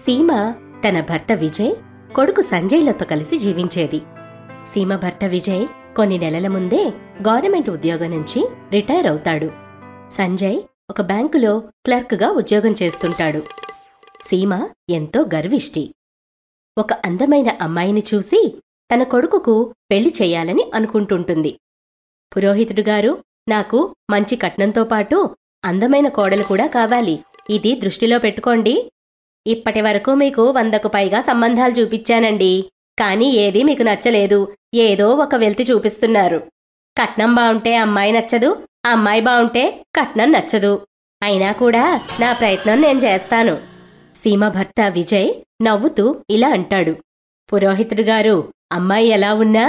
సీమ తన భర్త విజయ్, కొడుకు సంజయ్లతో కలిసి జీవించేది. సీమ భర్త విజయ్ కొన్ని నెలల ముందే గవర్నమెంట్ ఉద్యోగం నుంచి రిటైర్ అవుతాడు. సంజయ్ ఒక బ్యాంకులో క్లర్క్గా ఉద్యోగం చేస్తుంటాడు. సీమ ఎంతో గర్విష్టి. ఒక అందమైన అమ్మాయిని చూసి తన కొడుకుకు పెళ్లి చెయ్యాలని అనుకుంటుంటుంది. పురోహితుడు గారు, నాకు మంచి కట్నంతో పాటు అందమైన కోడలు కూడా కావాలి, ఇది దృష్టిలో పెట్టుకోండి. ఇప్పటి వరకు మీకు 100కు పైగా సంబంధాలు చూపించానండి, కానీ ఏదీ మీకు నచ్చలేదు. ఏదో ఒక వెల్తి చూపిస్తున్నారు. కట్నం బావుంటే అమ్మాయి నచ్చదు, అమ్మాయి బావుంటే కట్నం నచ్చదు. అయినా కూడా నా ప్రయత్నం నేను చేస్తాను. సీమ భర్త విజయ్ నవ్వుతూ ఇలా అంటాడు. పురోహితుడు గారు, అమ్మాయి ఎలా ఉన్నా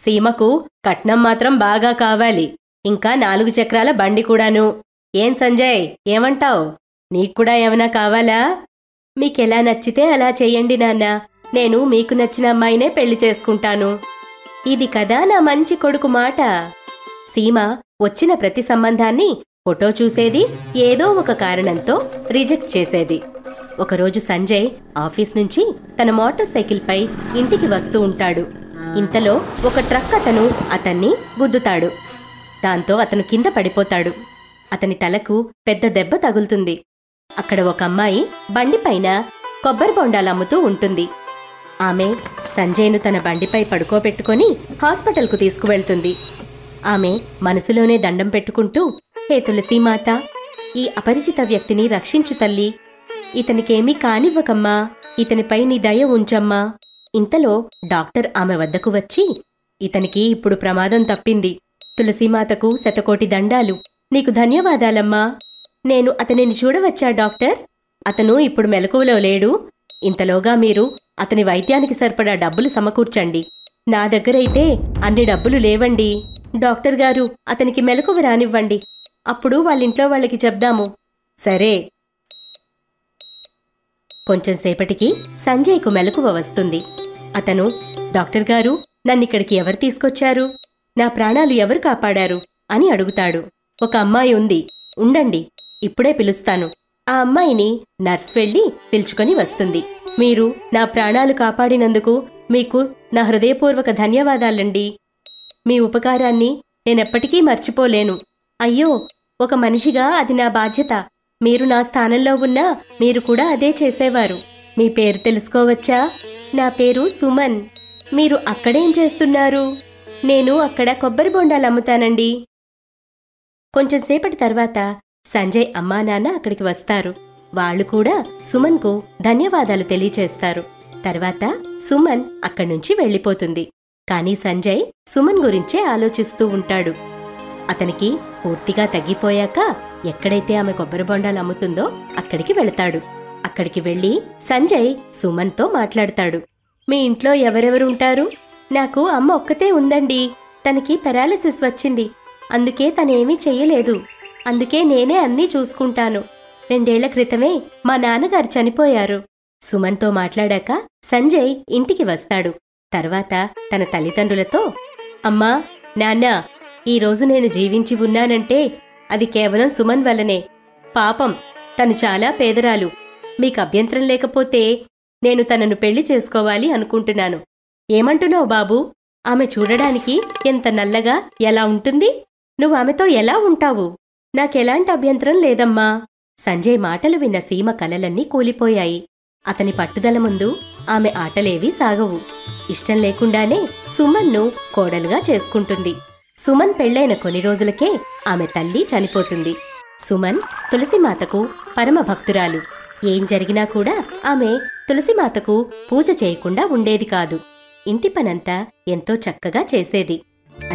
సీమకు కట్నం మాత్రం బాగా కావాలి. ఇంకా 4 చక్రాల బండి కూడాను. ఏం సంజయ్, ఏమంటావ్? నీక్కూడా ఏమైనా కావాలా? మీకెలా నచ్చితే అలా చెయ్యండి నాన్న. నేను మీకు నచ్చిన అమ్మాయినే పెళ్లి చేసుకుంటాను. ఇది కదా నా మంచి కొడుకు మాట. సీమ వచ్చిన ప్రతి సంబంధాన్ని ఫోటో చూసేది, ఏదో ఒక కారణంతో రిజెక్ట్ చేసేది. ఒకరోజు సంజయ్ ఆఫీస్ నుంచి తన మోటార్ సైకిల్పై ఇంటికి వస్తూ ఉంటాడు. ఇంతలో ఒక ట్రక్ అతన్ని గుద్దుతాడు. దాంతో అతను కింద పడిపోతాడు. అతని తలకు పెద్ద దెబ్బ తగులుతుంది. అక్కడ ఒక అమ్మాయి బండిపైన కొబ్బరి బొండాలమ్ముతూ ఉంటుంది. ఆమె సంజయ్ను తన బండిపై పడుకోబెట్టుకొని హాస్పిటల్కు తీసుకువెళ్తుంది. ఆమె మనసులోనే దండం పెట్టుకుంటూ, హే తులసీమాత, ఈ అపరిచిత వ్యక్తిని రక్షించు తల్లి. ఇతనికేమీ కానివ్వకమ్మా, ఇతనిపై నీ దయ ఉంచమ్మా. ఇంతలో డాక్టర్ ఆమె వద్దకు వచ్చి, ఇతనికి ఇప్పుడు ప్రమాదం తప్పింది. తులసీమాతకు శతకోటి దండాలు. నీకు ధన్యవాదాలమ్మా. నేను అతనిని చూడవచ్చా డాక్టర్? అతను ఇప్పుడు మెలకువలో లేడు. ఇంతలోగా మీరు అతని వైద్యానికి సరిపడా డబ్బులు సమకూర్చండి. నా దగ్గరైతే అన్ని డబ్బులు లేవండి. డాక్టర్ గారు, అతనికి మెలకువ రానివ్వండి. అప్పుడు వాళ్ళింట్లో వాళ్ళకి చెప్దాము. సరే. కొంచెంసేపటికి సంజయ్కు మెలకువ వస్తుంది. అతను, డాక్టర్ గారు, నన్నిక్కడికి ఎవరు తీసుకొచ్చారు? నా ప్రాణాలు ఎవరు కాపాడారు అని అడుగుతాడు. ఒక అమ్మాయి ఉంది, ఉండండి, ఇప్పుడే పిలుస్తాను. ఆ అమ్మాయిని నర్స్ వెళ్లి పిలుచుకొని వస్తుంది. మీరు నా ప్రాణాలు కాపాడినందుకు మీకు నా హృదయపూర్వక ధన్యవాదాలండి. మీ ఉపకారాన్ని నేనెప్పటికీ మర్చిపోలేను. అయ్యో, ఒక మనిషిగా అది నా బాధ్యత. మీరు నా స్థానంలో ఉన్నా మీరు కూడా అదే చేసేవారు. మీ పేరు తెలుసుకోవచ్చా? నా పేరు సుమన్. మీరు అక్కడేం చేస్తున్నారు? నేను అక్కడ కొబ్బరి బొండాలు అమ్ముతానండి. కొంచెంసేపటి తర్వాత సంజయ్ అమ్మా నాన్న అక్కడికి వస్తారు. వాళ్లు కూడా సుమన్కు ధన్యవాదాలు తెలియచేస్తారు. తర్వాత సుమన్ అక్కడ్నుంచి వెళ్ళిపోతుంది. కానీ సంజయ్ సుమన్ గురించే ఆలోచిస్తూ ఉంటాడు. అతనికి పూర్తిగా తగ్గిపోయాక ఎక్కడైతే ఆమె కొబ్బరి బొండాలు అమ్ముతుందో అక్కడికి వెళతాడు. అక్కడికి వెళ్లి సంజయ్ సుమన్తో మాట్లాడతాడు. మీ ఇంట్లో ఎవరెవరుంటారు? నాకు అమ్మ ఒక్కతే ఉందండి. తనకి పెరాలిసిస్ వచ్చింది. అందుకే తనేమీ చెయ్యలేదు. అందుకే నేనే అన్నీ చూసుకుంటాను. 2 ఏళ్ల క్రితమే మా నాన్నగారు చనిపోయారు. సుమన్తో మాట్లాడాక సంజయ్ ఇంటికి వస్తాడు. తర్వాత తన తల్లిదండ్రులతో, అమ్మా, నాన్న, ఈరోజు నేను జీవించి ఉన్నానంటే అది కేవలం సుమన్ వల్లనే. పాపం, తను చాలా పేదరాలు. మీకు అభ్యంతరం లేకపోతే నేను తనను పెళ్లి చేసుకోవాలి అనుకుంటున్నాను. ఏమంటున్నావు బాబూ? ఆమె చూడడానికి ఎంత నల్లగా ఎలా ఉంటుంది? నువ్వు ఆమెతో ఎలా ఉంటావు? నాకెలాంటి అభ్యంతరం లేదమ్మా. సంజయ్ మాటలు విన్న సీమ కలలన్నీ కూలిపోయాయి. అతని పట్టుదల ముందు ఆమె ఆటలేవీ సాగవు. ఇష్టం లేకుండానే సుమన్ను కోడలుగా చేసుకుంటుంది. సుమన్ పెళ్లైన కొన్ని రోజులకే ఆమె తల్లి చనిపోతుంది. సుమన్ తులసిమాతకు పరమ భక్తురాలు. ఏం జరిగినా కూడా ఆమె తులసిమాతకు పూజ చేయకుండా ఉండేది కాదు. ఇంటి పనంతా ఎంతో చక్కగా చేసేది.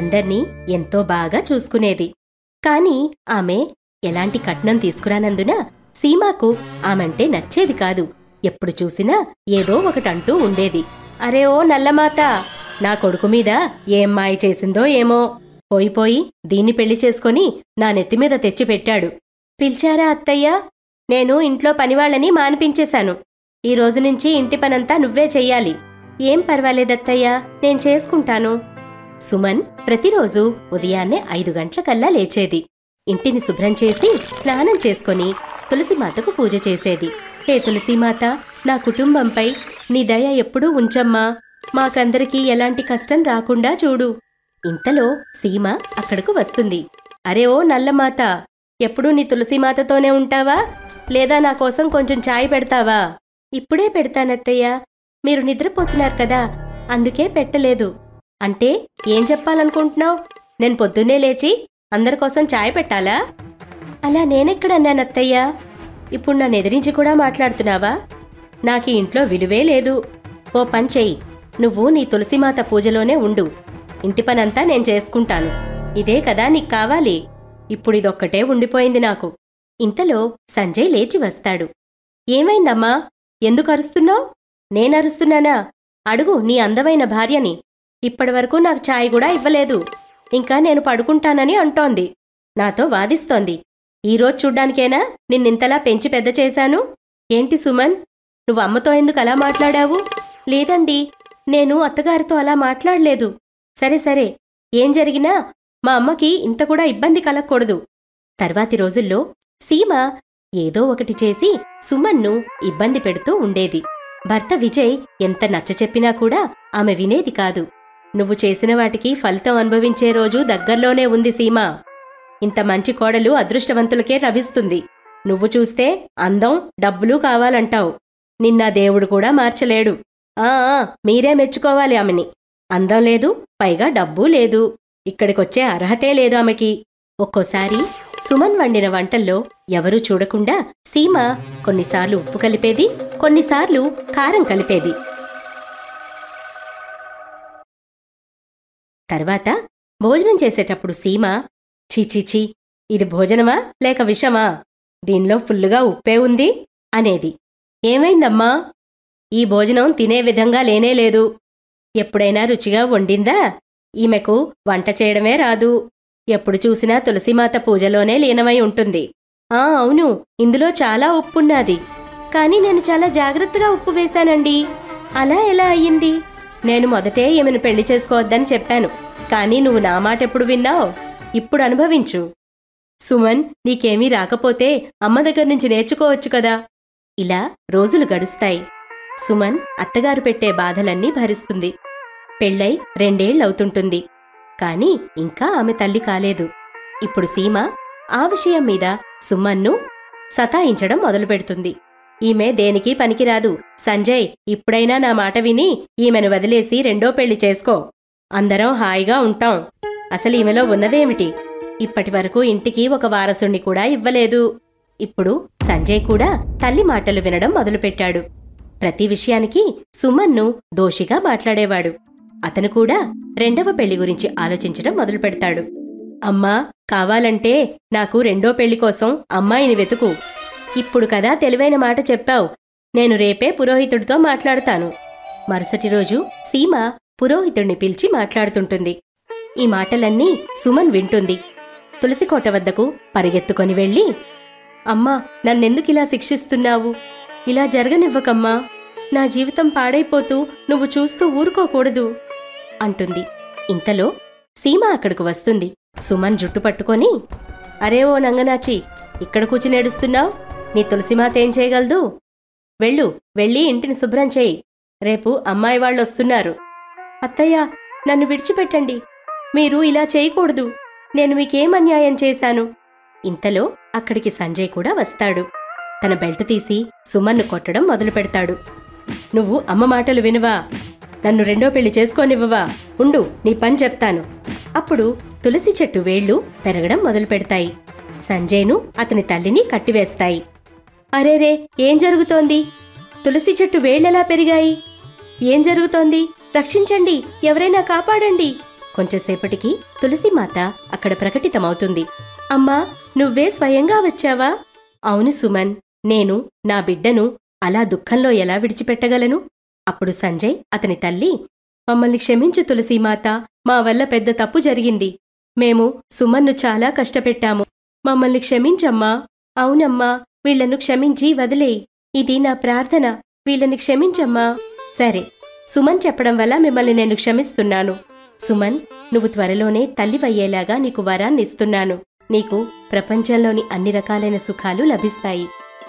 అందర్నీ ఎంతో బాగా చూసుకునేది. కాని ఆమె ఎలాంటి కట్నం తీసుకురానందున సీమాకు ఆమెంటే నచ్చేది కాదు. ఎప్పుడు చూసినా ఏదో ఒకటంటూ ఉండేది. అరే ఓ నల్లమాత, నా కొడుకు మీద ఏం మాయ చేసిందో ఏమో. పోయిపోయి దీన్ని పెళ్లి చేసుకొని నా నెత్తిమీద తెచ్చిపెట్టాడు. పిలిచారా అత్తయ్య? నేను ఇంట్లో పనివాళ్లని మానిపించేశాను. ఈ రోజు నుంచి ఇంటి పనంతా నువ్వే చెయ్యాలి. ఏం పర్వాలేదత్తయ్యా, నేను చేసుకుంటాను. సుమన్ ప్రతిరోజు ఉదయాన్నే 5 గంటలకల్లా లేచేది. ఇంటిని శుభ్రం చేసి స్నానం చేసుకొని తులసిమాతకు పూజ చేసేది. హే తులసీమాత, నా కుటుంబంపై నీ దయ ఎప్పుడూ ఉంచమ్మా. మాకందరికీ ఎలాంటి కష్టం రాకుండా చూడు. ఇంతలో సీమ అక్కడకు వస్తుంది. అరే ఓ నల్లమాత, ఎప్పుడూ నీ తులసీమాతతోనే ఉంటావా? లేదా నా కోసం కొంచెం ఛాయ్ పెడతావా? ఇప్పుడే పెడతానత్తయ్య. మీరు నిద్రపోతున్నారు కదా, అందుకే పెట్టలేదు. అంటే ఏం చెప్పాలనుకుంటున్నావు? నేను పొద్దున్నే లేచి అందరికోసం ఛాయ్ పెట్టాలా? అలా నేనెక్కడన్నానత్తయ్యా? ఇప్పుడు నన్ను ఎదిరించి కూడా మాట్లాడుతున్నావా? నాకు ఇంట్లో విలువే లేదు. ఓ పని చెయ్యి, నువ్వు నీ తులసీమాత పూజలోనే ఉండు. ఇంటి పనంతా నేను చేసుకుంటాను. ఇదే కదా నీకు కావాలి. ఇప్పుడు ఇదొక్కటే ఉండిపోయింది నాకు. ఇంతలో సంజయ్ లేచి వస్తాడు. ఏమైందమ్మా? ఎందుకు అరుస్తున్నావు? నేనరుస్తున్నానా? అడుగు నీ అందమైన భార్యని. ఇప్పటివరకు నాకు ఛాయ్ కూడా ఇవ్వలేదు. ఇంకా నేను పడుకుంటానని అంటోంది. నాతో వాదిస్తోంది. ఈరోజు చూడ్డానికేనా నిన్నింతలా పెంచి పెద్ద చేశాను? ఏంటి సుమన్, నువ్వు అమ్మతో ఎందుకు అలా మాట్లాడావు? లేదండి, నేను అత్తగారితో అలా మాట్లాడలేదు. సరే సరే, ఏం జరిగినా మా అమ్మకి ఇంత కూడా ఇబ్బంది కలగకూడదు. తర్వాతి రోజుల్లో సీమ ఏదో ఒకటి చేసి సుమన్ను ఇబ్బంది పెడుతూ ఉండేది. భర్త విజయ్ ఎంత నచ్చచెప్పినా కూడా ఆమె వినేది కాదు. నువ్వు చేసిన వాటికి ఫలితం అనుభవించే రోజు దగ్గర్లోనే ఉంది సీమ. ఇంత మంచి కోడలు అదృష్టవంతులకే లభిస్తుంది. నువ్వు చూస్తే అందం, డబ్బులు కావాలంటావు. నిన్న దేవుడు కూడా మార్చలేడు. మీరే మెచ్చుకోవాలి ఆమెని. అందం లేదు, పైగా డబ్బూ లేదు. ఇక్కడికొచ్చే అర్హతే లేదు ఆమెకి. ఒక్కోసారి సుమన్ వండిన వంటల్లో ఎవరూ చూడకుండా సీమ కొన్నిసార్లు ఉప్పు కలిపేది, కొన్నిసార్లు కారం కలిపేది. తర్వాత భోజనం చేసేటప్పుడు సీమ, చీచీచీ, ఇది భోజనమా లేక విషమా? దీనిలో ఫుల్లుగా ఉప్పే ఉంది అనేది. ఏమైందమ్మా? ఈ భోజనం తినే విధంగా లేనేలేదు. ఎప్పుడైనా రుచిగా వండిందా? ఈమెకు వంట చేయడమే రాదు. ఎప్పుడు చూసినా తులసీమాత పూజలోనే లీనమై ఉంటుంది. అవును, ఇందులో చాలా ఉప్పున్నది. కానీ నేను చాలా జాగ్రత్తగా ఉప్పు వేశానండి. అలా ఎలా అయ్యింది? నేను మొదటే ఈమెను పెళ్లి చేసుకోవద్దని చెప్పాను. కానీ నువ్వు నా మాట ఎప్పుడు విన్నావు? ఇప్పుడు అనుభవించు. సుమన్, నీకేమీ రాకపోతే అమ్మ దగ్గర నుంచి నేర్చుకోవచ్చు కదా. ఇలా రోజులు గడుస్తాయి. సుమన్ అత్తగారు పెట్టే బాధలన్నీ భరిస్తుంది. పెళ్ళై 2 ఏళ్లవుతుంటుంది. కాని ఇంకా ఆమె తల్లి కాలేదు. ఇప్పుడు సీమ ఆ విషయం మీద సుమన్ను సతాయించడం మొదలుపెడుతుంది. ఈమె దేనికి పనికిరాదు. సంజయ్, ఇప్పుడైనా నా మాట విని ఈమెను వదిలేసి 2వ పెళ్లి చేసుకో. అందరం హాయిగా ఉంటాం. అసలు ఈమెలో ఉన్నదేమిటి? ఇప్పటివరకు ఇంటికి ఒక వారసుణ్ణి కూడా ఇవ్వలేదు. ఇప్పుడు సంజయ్ కూడా తల్లి మాటలు వినడం మొదలుపెట్టాడు. ప్రతి విషయానికి సుమన్ను దోషిగా మాట్లాడేవాడు. అతను కూడా 2వ పెళ్లి గురించి ఆలోచించడం మొదలుపెడతాడు. అమ్మా, కావాలంటే నాకు 2వ పెళ్లి కోసం అమ్మాయిని వెతుకు. ఇప్పుడు కదా తెలివైన మాట చెప్పావు. నేను రేపే పురోహితుడితో మాట్లాడతాను. మరుసటి రోజు సీమ పురోహితుడిని పిలిచి మాట్లాడుతుంటుంది. ఈ మాటలన్నీ సుమన్ వింటుంది. తులసికోట వద్దకు పరిగెత్తుకొని వెళ్ళి, అమ్మా, నన్నెందుకిలా శిక్షిస్తున్నావు? ఇలా జరగనివ్వకమ్మా. నా జీవితం పాడైపోతూ నువ్వు చూస్తూ ఊరుకోకూడదు అంటుంది. ఇంతలో సీమ అక్కడకు వస్తుంది. సుమన్ జుట్టు పట్టుకొని, అరే ఓ నంగనాచి, ఇక్కడ కూర్చునేడుస్తున్నావు? నీ తులసిమాత ఏం చేయగలదు? వెళ్ళి ఇంటిని శుభ్రం చేయి. రేపు అమ్మాయి వాళ్ళొస్తున్నారు. అత్తయ్య, నన్ను విడిచిపెట్టండి. మీరు ఇలా చేయకూడదు. నేను మీకేం అన్యాయం చేశాను? ఇంతలో అక్కడికి సంజయ్ కూడా వస్తాడు. తన బెల్ట్ తీసి సుమన్ను కొట్టడం మొదలుపెడతాడు. నువ్వు అమ్మ మాటలు వినువా? నన్ను 2వ పెళ్లి చేసుకోనివ్వవా? ఉండు, నీ పని చెప్తాను. అప్పుడు తులసి చెట్టు వేళ్లు పెరగడం మొదలుపెడతాయి. సంజయ్ను అతని తల్లిని కట్టివేస్తాయి. అరేరే, ఏం జరుగుతోంది? తులసి చెట్టు వేళ్లెలా పెరిగాయి? ఏం జరుగుతోంది? రక్షించండి, ఎవరైనా కాపాడండి. కొంచెంసేపటికి తులసిమాత అక్కడ ప్రకటితమవుతుంది. అమ్మా, నువ్వే స్వయంగా వచ్చావా? అవును సుమన్, నేను నా బిడ్డను అలా దుఃఖంలో ఎలా విడిచిపెట్టగలను? అప్పుడు సంజయ్ అతని తల్లి, మమ్మల్ని క్షమించు తులసీమాత, మా వల్ల పెద్ద తప్పు జరిగింది. మేము సుమన్ను చాలా కష్టపెట్టాము. మమ్మల్ని క్షమించమ్మా. అవునమ్మా, వీళ్లను క్షమించి వదిలేయి. ఇది నా ప్రార్థన. వీళ్ళని క్షమించమ్మా. సరే, సుమన్ చెప్పడం వల్ల మిమ్మల్ని నేను క్షమిస్తున్నాను. సుమన్, నువ్వు త్వరలోనే తల్లివయ్యేలాగా నీకు వరాన్నిస్తున్నాను. నీకు ప్రపంచంలోని అన్ని రకాలైన సుఖాలు లభిస్తాయి.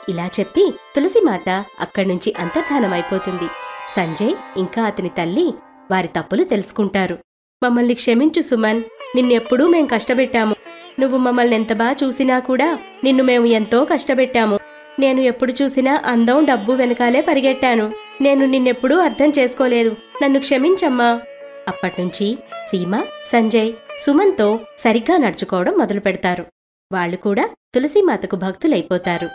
ఇలా చెప్పి తులసిమాత అక్కడ్నుంచి అంతర్ధానమైపోతుంది. సంజయ్ ఇంకా అతని తల్లి వారి తప్పులు తెలుసుకుంటారు. మమ్మల్ని క్షమించు సుమన్, నిన్నెప్పుడూ మేం కష్టపెట్టాము. నువ్వు మమ్మల్ని ఎంత బాగా చూసినా కూడా నిన్ను మేము ఎంతో కష్టపెట్టాము. నేను ఎప్పుడు చూసినా అందం డబ్బు వెనకాలే పరిగెట్టాను. నేను నిన్నెప్పుడూ అర్థం చేసుకోలేదు. నన్ను క్షమించమ్మా. అప్పట్నుంచి సీమ, సంజయ్ సుమన్తో సరిగ్గా నడుచుకోవడం మొదలుపెడతారు. వాళ్లు కూడా తులసీమాతకు భక్తులైపోతారు.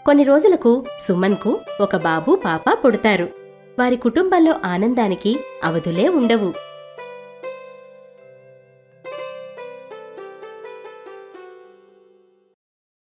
కొన్ని రోజులకు సుమన్కు ఒక బాబు పాప పుడతారు. వారి కుటుంబంలో ఆనందానికి అవధులే ఉండవు.